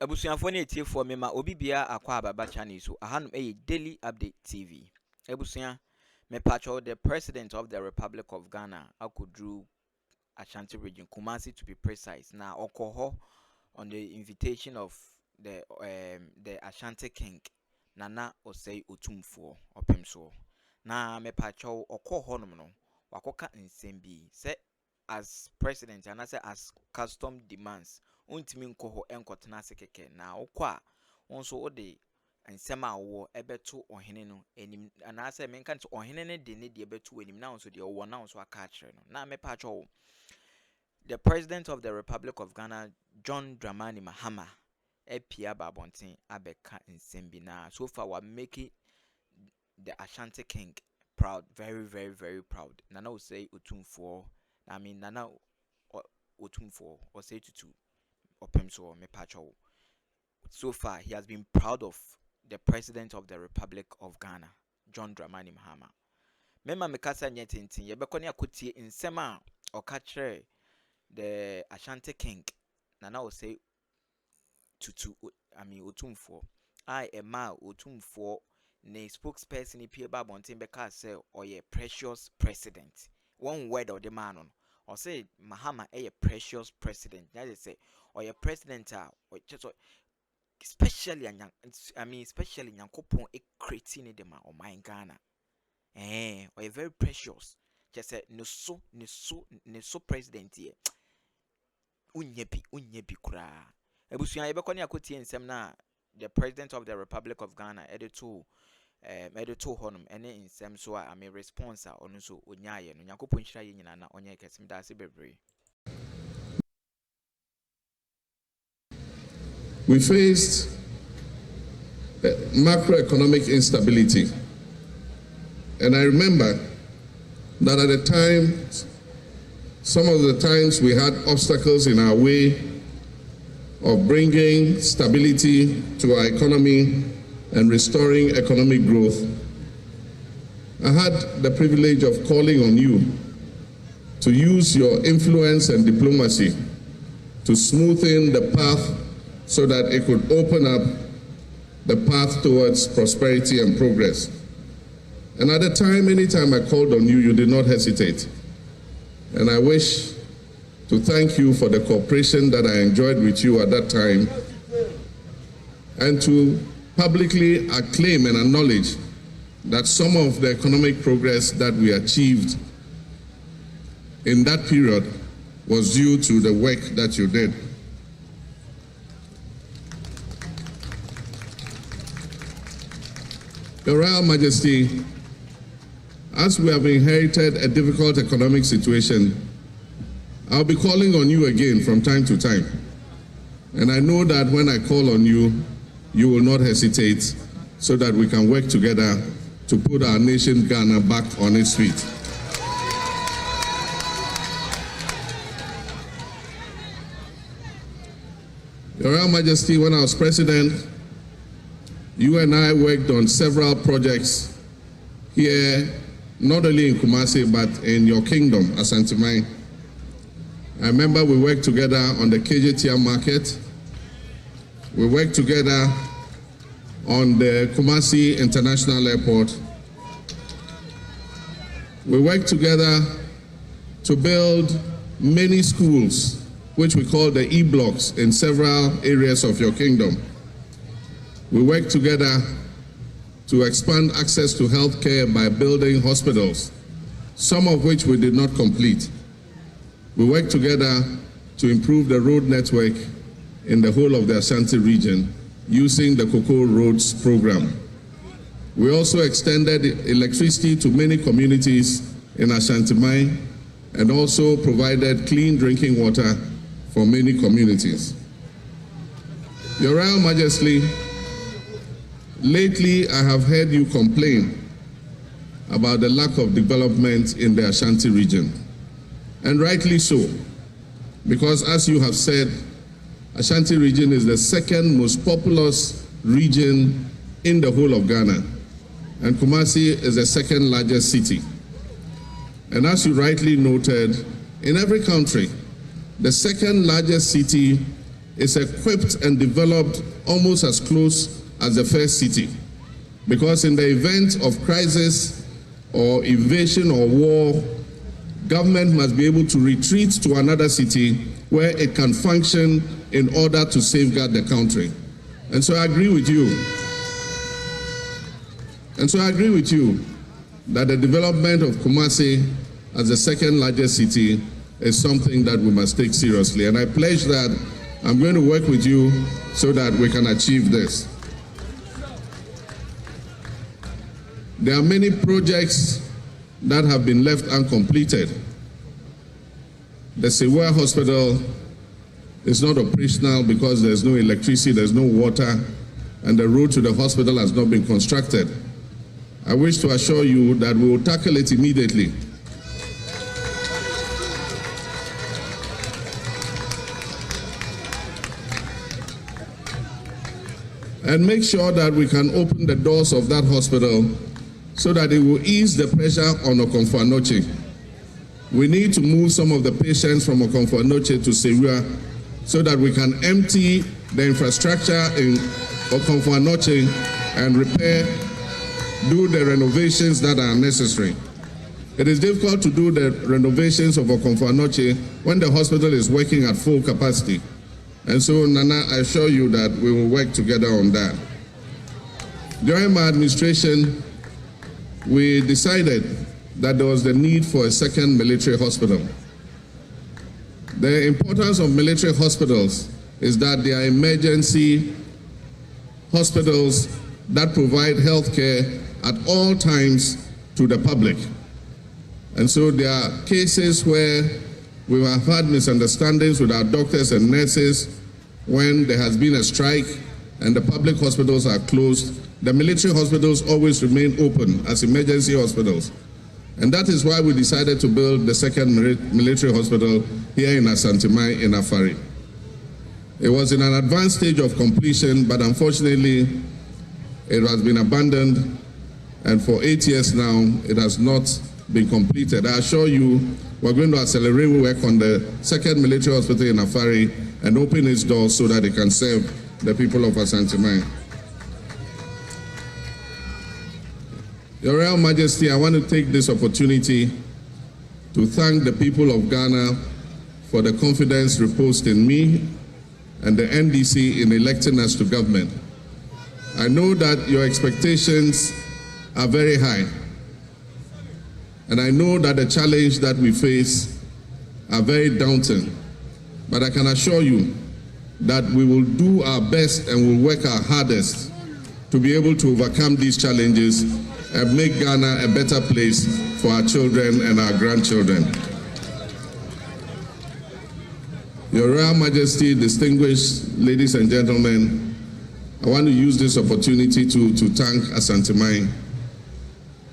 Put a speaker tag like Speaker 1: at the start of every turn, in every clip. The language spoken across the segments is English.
Speaker 1: Ebusuafo ne etie for me ma obi bia akwa ababa channel so ahanum Daily Update TV. Ebusua me pacho the President of the Republic of Ghana akudru Ashanti region Kumasi to be precise. Now okoho on the invitation of the Ashanti King Nana Osei Otumfuo opemso. Na me pacho okoho no wakoka nsembi se as president and as custom demands untimi nkoho enkotena sekeke na okwa onso ode nsema wo ebeto ohene no enim anase menka nti ohene ne de ne de ebeto enim na onso de wo na onso aka akere no na mepa cho the President of the Republic of Ghana John Dramani Mahama epia babonten abeka nsembi na so far we making the Ashanti King proud, very proud. Nana will say Otumfuo. I mean Nana Otumfuo or say to Opemso me pacho. So far he has been proud of the President of the Republic of Ghana, John Dramani Mahama. Mema mekasa nyetintin yebekoni akotie insema okachre the Ashanti King Nana will say Otumfuo. I ema Otumfuo ne spokesperson ipie babontin beka say oye precious president. One word of the man on or say Mahama a precious president. That is say oye president or just especially especially Yankopon e creating them or my Ghana. Oye very precious. Just say no so president here. Unyebi kura. Ebusuya yebekoni akoti ensem na the President of the Republic of Ghana editor honum ene insem so a me response a onu so onyaye no Yakopon hira ye nyina na onye kesim da ase bebre.
Speaker 2: We faced macroeconomic instability, and I remember that at the time, some of the times we had obstacles in our way of bringing stability to our economy and restoring economic growth. I had the privilege of calling on you to use your influence and diplomacy to smoothen the path so that it could open up the path towards prosperity and progress. And at the time, anytime I called on you, you did not hesitate. And I wish to thank you for the cooperation that I enjoyed with you at that time, and to publicly acclaim and acknowledge that some of the economic progress that we achieved in that period was due to the work that you did. Your Royal Majesty, as we have inherited a difficult economic situation, I'll be calling on you again from time to time. And I know that when I call on you, you will not hesitate so that we can work together to put our nation Ghana back on its feet. Your Royal Majesty, when I was president, you and I worked on several projects here, not only in Kumasi, but in your kingdom, Ashanti. I remember we worked together on the KJTR market. We worked together on the Kumasi International Airport. We worked together to build many schools, which we call the E-blocks, in several areas of your kingdom. We worked together to expand access to healthcare by building hospitals, some of which we did not complete. We worked together to improve the road network in the whole of the Ashanti region using the Cocoa Roads program. We also extended electricity to many communities in Ashanti and also provided clean drinking water for many communities. Your Royal Majesty, lately I have heard you complain about the lack of development in the Ashanti region. And rightly so, because as you have said, Ashanti region is the second most populous region in the whole of Ghana, and Kumasi is the second largest city. And as you rightly noted, in every country, the second largest city is equipped and developed almost as close as the first city. Because in the event of crisis or invasion or war, government must be able to retreat to another city where it can function in order to safeguard the country. And so I agree with you. That the development of Kumasi as the second largest city is something that we must take seriously. And I pledge that I'm going to work with you so that we can achieve this. There are many projects that have been left uncompleted. The Sewa Hospital is not operational because there's no electricity, there's no water, and the road to the hospital has not been constructed. I wish to assure you that we will tackle it immediately. And make sure that we can open the doors of that hospital so that it will ease the pressure on Otumfuo. We need to move some of the patients from Otumfuo to Sewa so that we can empty the infrastructure in Otumfuo and repair, do the renovations that are necessary. It is difficult to do the renovations of Otumfuo when the hospital is working at full capacity. And so, Nana, I assure you that we will work together on that. During my administration, we decided that there was the need for a second military hospital. The importance of military hospitals is that they are emergency hospitals that provide health care at all times to the public. And so there are cases where we have had misunderstandings with our doctors and nurses when there has been a strike and the public hospitals are closed. The military hospitals always remain open as emergency hospitals. And that is why we decided to build the second military hospital here in Ashanti in Afari. It was in an advanced stage of completion, but unfortunately, it has been abandoned, and for 8 years now, it has not been completed. I assure you, we're going to accelerate work on the second military hospital in Afari and open its doors so that it can serve the people of Ashanti. Your Royal Majesty, I want to take this opportunity to thank the people of Ghana for the confidence reposed in me and the NDC in electing us to government. I know that your expectations are very high, and I know that the challenge that we face are very daunting, but I can assure you that we will do our best and will work our hardest to be able to overcome these challenges and make Ghana a better place for our children and our grandchildren. Your Royal Majesty, distinguished ladies and gentlemen, I want to use this opportunity to thank Ashanti.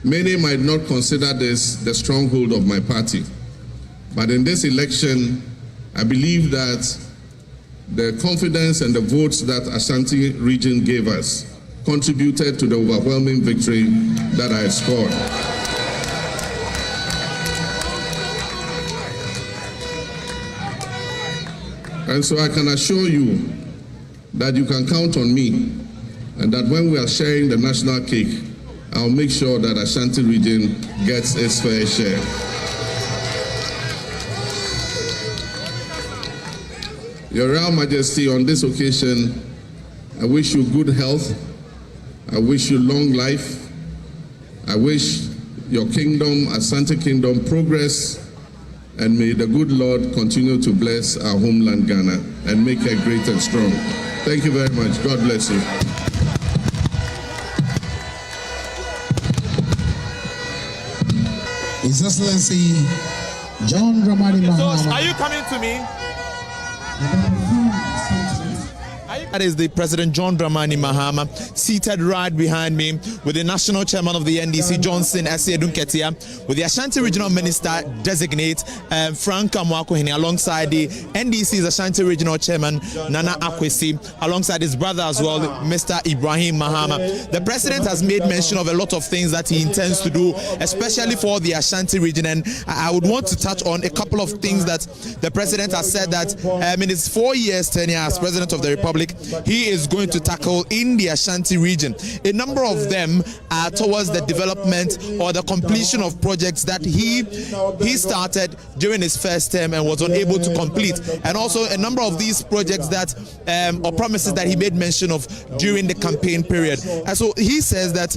Speaker 2: Many might not consider this the stronghold of my party, but in this election, I believe that the confidence and the votes that Ashanti region gave us contributed to the overwhelming victory that I scored. And so I can assure you that you can count on me, and that when we are sharing the national cake, I'll make sure that Ashanti region gets its fair share. Your Royal Majesty, on this occasion, I wish you good health. I wish you long life. I wish your kingdom, Ashanti Kingdom, progress, and may the good Lord continue to bless our homeland Ghana and make it great and strong. Thank you very much. God bless you.
Speaker 3: His Excellency John Dramani Mahama.
Speaker 1: So, are you coming to me? Are you
Speaker 4: That is the President John Dramani Mahama, seated right behind me, with the National Chairman of the NDC, Johnson Asiedu-Nketia, with the Ashanti Regional Minister Designate, Frank Amwakohene, alongside the NDC's Ashanti Regional Chairman, Nana Akwesi, alongside his brother as well, Mr. Ibrahim Mahama. The President has made mention of a lot of things that he intends to do, especially for the Ashanti region, and I would want to touch on a couple of things that the President has said that in his 4 years tenure as President of the Republic, he is going to tackle in the Ashanti region. A number of them are towards the development or the completion of projects that he started during his first term and was unable to complete, and also a number of these projects that or promises that he made mention of during the campaign period. And so he says that,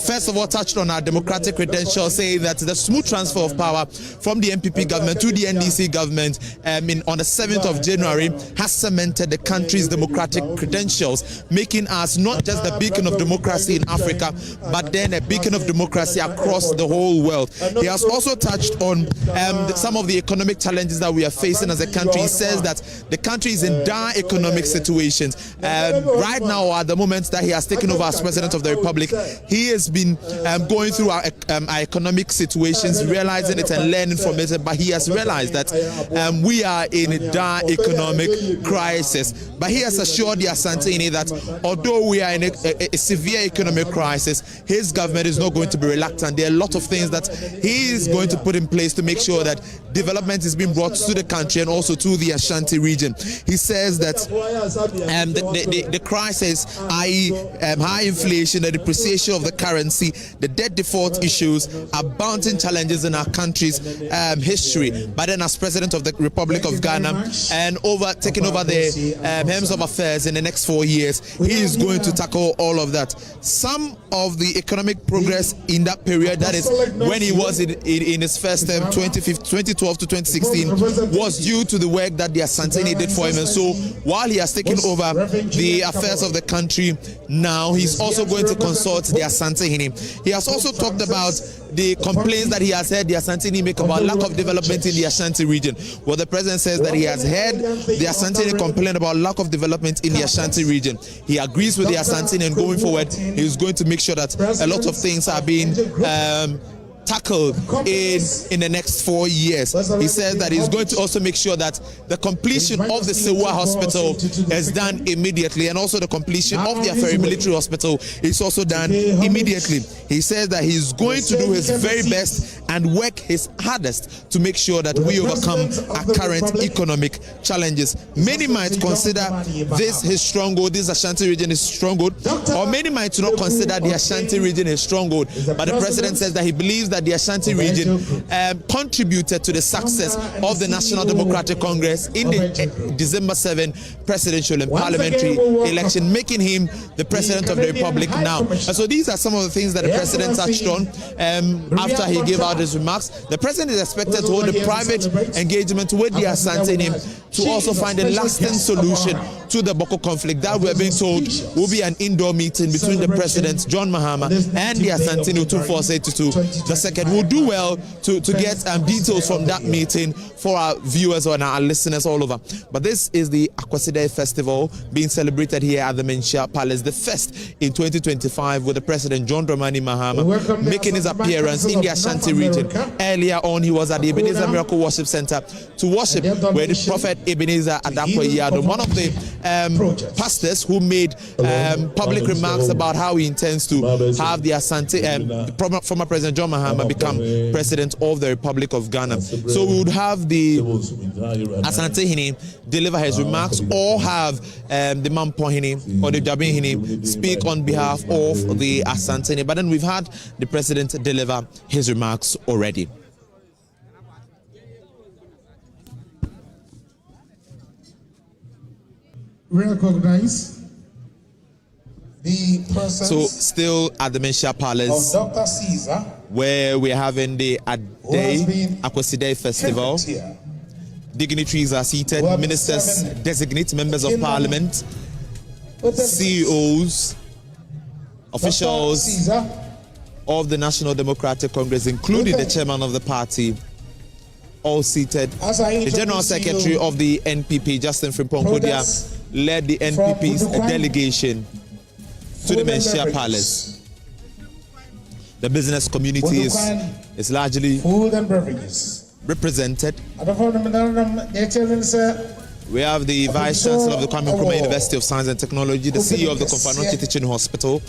Speaker 4: first of all, touched on our democratic credentials, saying that the smooth transfer of power from the MPP government to the NDC government on the 7th of January has cemented the country's democratic credentials, making us not just the beacon of democracy in Africa, but then a beacon of democracy across the whole world. He has also touched on some of the economic challenges that we are facing as a country. He says that the country is in dire economic situations. Right now, at the moment that he has taken over as President of the Republic, he has been going through our economic situations, realizing it and learning from it, but he has realized that we are in a dire economic crisis. But he has assured the Asantini that although we are in a severe economic crisis, his government is not going to be reluctant. There are a lot of things that he is going to put in place to make sure that development is being brought to the country and also to the Ashanti region. He says that the crisis, i.e. high inflation, the depreciation of the currency, the debt default issues are mounting challenges in our country's history. But then as President of the Republic of Ghana and taking over the helms of affairs in the next 4 years, he is going to tackle all of that. Some of the economic progress in that period, that is when he was in his first term, 2012 to 2016, was due to the work that the Asantini did for him. And so while he has taken over the affairs of the country, now he's also going to consult the Asantini. He has also talked about the complaints that he has heard the Asantini make about lack of development in the Ashanti region. Well, the President says that he has heard the Asantini complain about lack of development in the Ashanti region. He agrees with the Asantini, and going forward, he is going to make sure that a lot of things are being tackled in the next 4 years. He says that he's going to also make sure that the completion of the Sewa Hospital is done immediately, and also the completion of the Aferi Military Hospital is also done immediately. He says that he's going to do his very best and work his hardest to make sure that we overcome our current economic challenges. Many might consider this his stronghold, this Ashanti region is stronghold, or many might not consider the Ashanti region his stronghold. But the President says that he believes that the Ashanti region contributed to the success of the National Democratic Congress in the December 7 presidential and parliamentary election, making him the President of the Republic now. And so these are some of the things that the President touched on after he gave out his remarks. The President is expected to hold a private engagement with the Asantini to also find a lasting solution to the Boko conflict. That we're being told will be an indoor meeting between the President, John Mahama, and the Asantini Otumfuo the second. We'll do well to get details from that meeting for our viewers and our listeners all over. But this is the Akwasi Festival being celebrated here at the Menchia Palace, the first in 2025, with the President John Dramani Mahama making his appearance in the Ashanti region. Earlier on, he was at the Ebenezer Miracle Worship Center to worship with the Prophet Ebenezer Adapo, one of the pastors who made public remarks about how he intends to have the Ashanti, former President John Mahama, become President of the Republic of Ghana. So we would have the Asantehini deliver his remarks, or have the Mampohini or the Jabinhini speak on behalf of the Asantehini. But then we've had the President deliver his remarks already.
Speaker 3: Recognize the presence.
Speaker 4: So still at the Menchia Palace,
Speaker 3: of Dr. Caesar,
Speaker 4: where we're having the Akwasi Festival. Dignitaries are seated, ministers, designate members of parliament, CEOs, officials of the National Democratic Congress, including the chairman of the party, all seated. The General Secretary of the NPP, Justin Frimpong Kodia, led the NPP's delegation to the Menchia Palace. The business community is largely
Speaker 3: food and beverages
Speaker 4: represented. We have the Vice Chancellor of the Kwame Nkrumah University of Science and Technology, the CEO of the Konfano Teaching Hospital,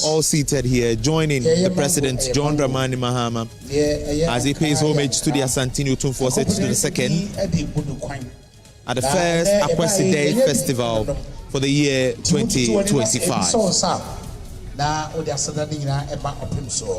Speaker 4: all seated here, joining the President, John Dramani Mahama, as he pays homage to the Ashanti Otumfuo II at the first Akwesi Day Festival for the year 2025.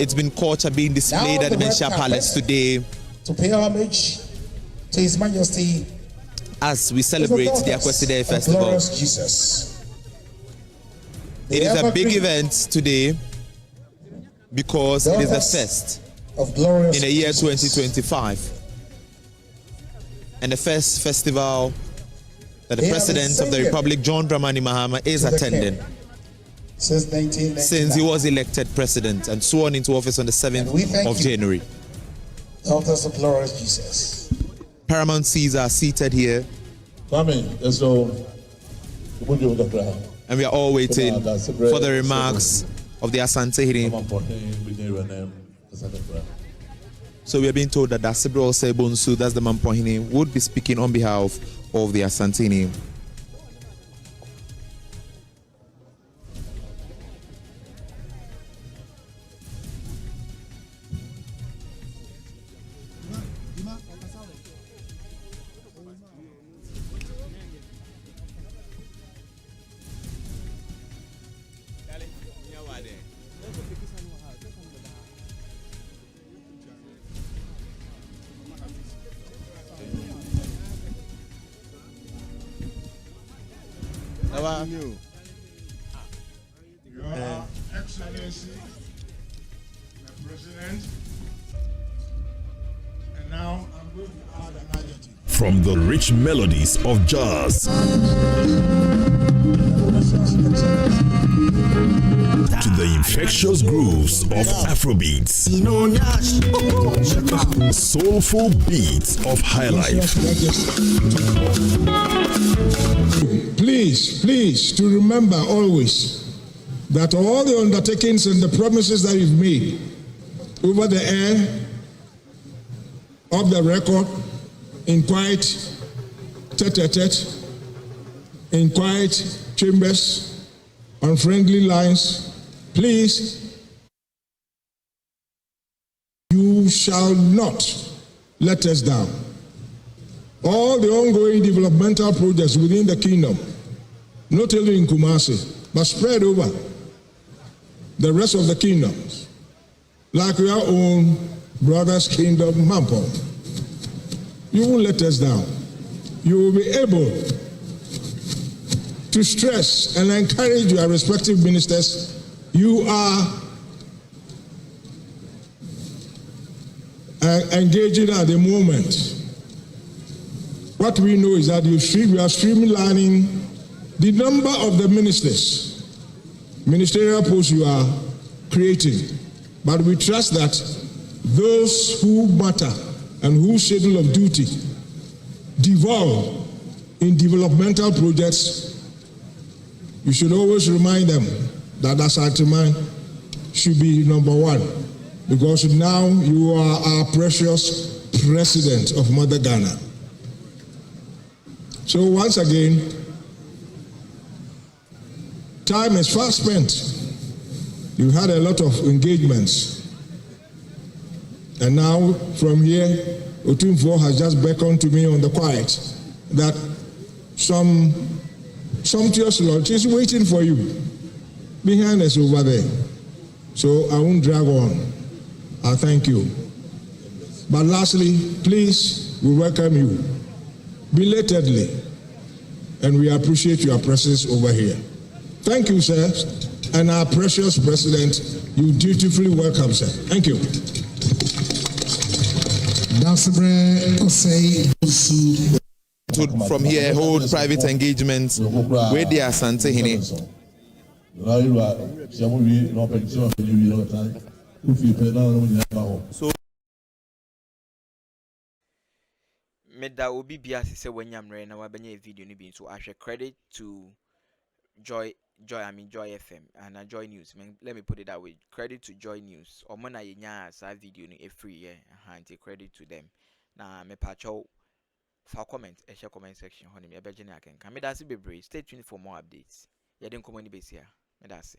Speaker 4: It's been culture being displayed at the Menchia Palace today
Speaker 3: to pay homage to His Majesty
Speaker 4: as we celebrate the Akwesi Day Festival. It is a big event today because it is the first in the year 2025 and the first festival that the President of the Republic, John Dramani Mahama, is attending since he was elected President and sworn into office on the 7th of January.
Speaker 3: Daughters of glorious Jesus.
Speaker 4: Paramount Seas are seated here, and we are all waiting for the remarks of the Asante Hiri. So we are being told that Dasibro Sebonsu, that's the Mampohini, would be speaking on behalf of the Asantini.
Speaker 2: Your Excellency, the President, and now I'm going to add an adjective.
Speaker 5: From the rich melodies of jazz to the infectious grooves of Afrobeats, soulful beats of highlife.
Speaker 2: Please, to remember always that all the undertakings and the promises that you've made over the air, off the record, in quiet tete-a-tete, in quiet chambers, on friendly lines, please, you shall not let us down. All the ongoing developmental projects within the kingdom, not only in Kumasi, but spread over the rest of the kingdoms, like your own brother's kingdom, Mampo. You won't let us down. You will be able to stress and encourage your respective ministers. You are engaging at the moment. What we know is that we are streamlining the number of the ministers, ministerial posts you are creating. But we trust that those who matter and whose schedule of duty devolve in developmental projects, you should always remind them that Asante man should be number one, because now you are our precious President of Mother Ghana. So once again, time is fast spent. You've had a lot of engagements. And now from here, Otumfuo has just beckoned to me on the quiet that some sumptuous lunch is waiting for you behind us over there. So I won't drag on. I thank you. But lastly, please, we welcome you belatedly, and we appreciate your presence over here. Thank you, sir, and our precious President, you dutifully welcome, sir. Thank you.
Speaker 4: From here, hold private engagements with the Asante Hini.
Speaker 1: So meda obi bia se wanyamre na wabanya video ni bi so ahwe credit to Joy FM and Joy News. Let me put it that way. Credit to Joy News. Or when I sa video ni free yeah. Hand credit to them. Na me pacho for comment, share comment section. Honey, me abegene aken. Can me dasi be brave. Stay tuned for more updates. Yadin komoni besi ya. Me dasi.